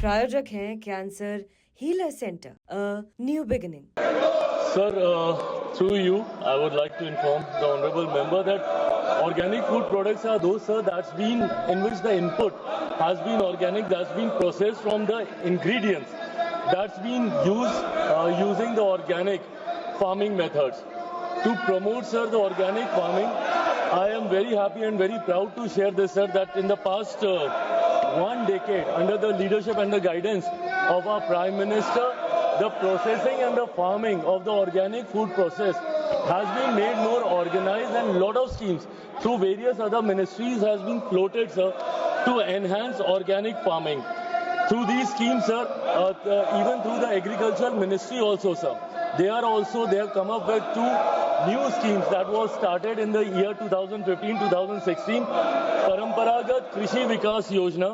प्रायोजक हैं cancer healer centre, a new beginning. Sir, through you, I would like to inform the honourable member that organic food products are those, sir, in which the input has been organic, that's been processed from the ingredients that's been used using the organic farming methods. To promote, sir, the organic farming, I am very happy and very proud to share this, sir, that in the past 1 decade, under the leadership and the guidance of our Prime Minister, the processing and the farming of the organic food process has been made more organized, and a lot of schemes through various other ministries has been floated, sir, to enhance organic farming. Through these schemes, sir, even through the agricultural ministry also, sir, they have come up with 2 new schemes that was started in the year 2015-2016. Paramparagat Krishi Vikas Yojana,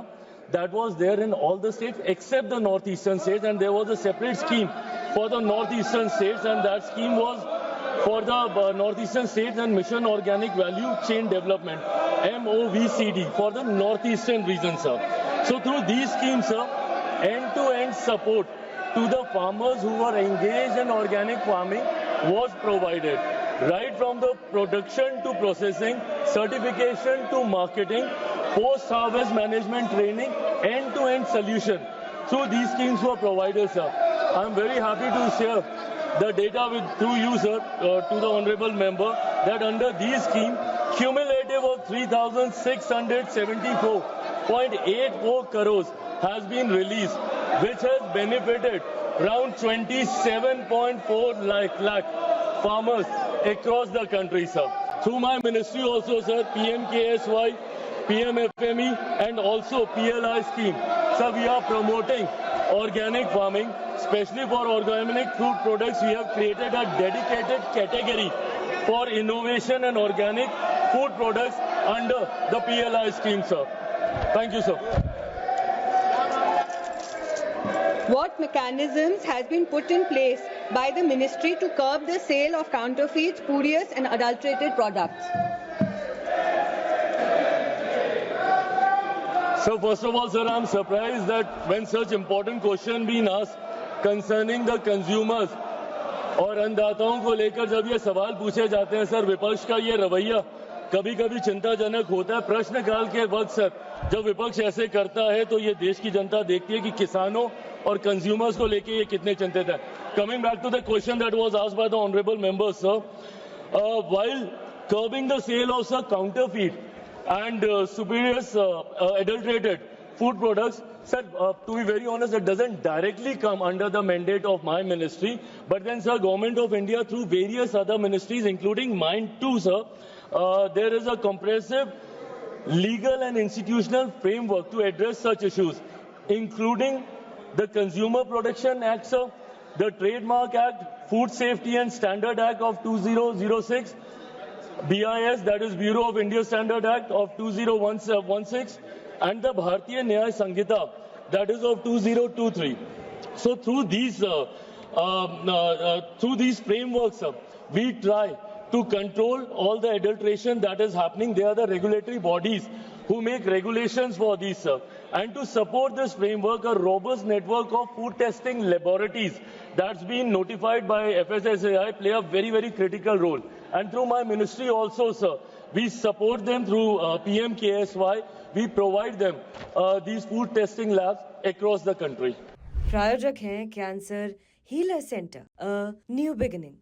that was there in all the states except the northeastern states, and there was a separate scheme for the northeastern states, and that scheme was for the northeastern states and Mission Organic Value Chain Development, MOVCD, for the northeastern region, sir. So through these schemes, sir, end-to-end support to the farmers who were engaged in organic farming was provided, right from the production to processing, certification to marketing, post-harvest management training, end-to-end solution. Through these schemes were provided, sir. I am very happy to share the data through you, sir, to the honourable member, that under these schemes, cumulative of 3,674.84 crores has been released, which has benefited around 27.4 lakh farmers across the country, sir. Through my ministry also, sir, PMKSY, PMFME and also PLI scheme. So we are promoting organic farming, especially for organic food products. We have created a dedicated category for innovation and organic food products under the PLI scheme, sir. Thank you, sir. What mechanisms has been put in place by the ministry to curb the sale of counterfeit, spurious and adulterated products? So first of all, sir, I am surprised that when such important question being asked concerning the consumers और अन्नदाताओं को लेकर जब ये सवाल पूछे जाते हैं, sir, विपक्ष का ये रवैया कभी कभी चिंताजनक होता है। प्रश्नकाल के वक्त, सर, जब विपक्ष ऐसे करता है तो ये देश की जनता देखती है कि किसानों और कंज्यूमर्स को लेकर ये कितने चिंतित है। Coming back to the question that was asked by the honourable member, sir, while curbing the sale of, sir, counterfeit and spurious adulterated food products, sir, to be very honest, it doesn't directly come under the mandate of my ministry, but then, sir, Government of India through various other ministries, including mine too, sir, there is a comprehensive legal and institutional framework to address such issues, including the Consumer Protection Act, sir, the Trademark Act, Food Safety and Standard Act of 2006, BIS, that is Bureau of India Standard Act of 2016, and the Bharatiya Nyaya Sanhita, that is of 2023. So through these frameworks, we try to control all the adulteration that is happening. They are the regulatory bodies who make regulations for these, sir. And to support this framework, a robust network of food testing laboratories that's been notified by FSSAI play a very, very critical role. And through my ministry also, sir, we support them through PMKSY. We provide them these food testing labs across the country. प्रायोजक हैं cancer healer centre, a new beginning.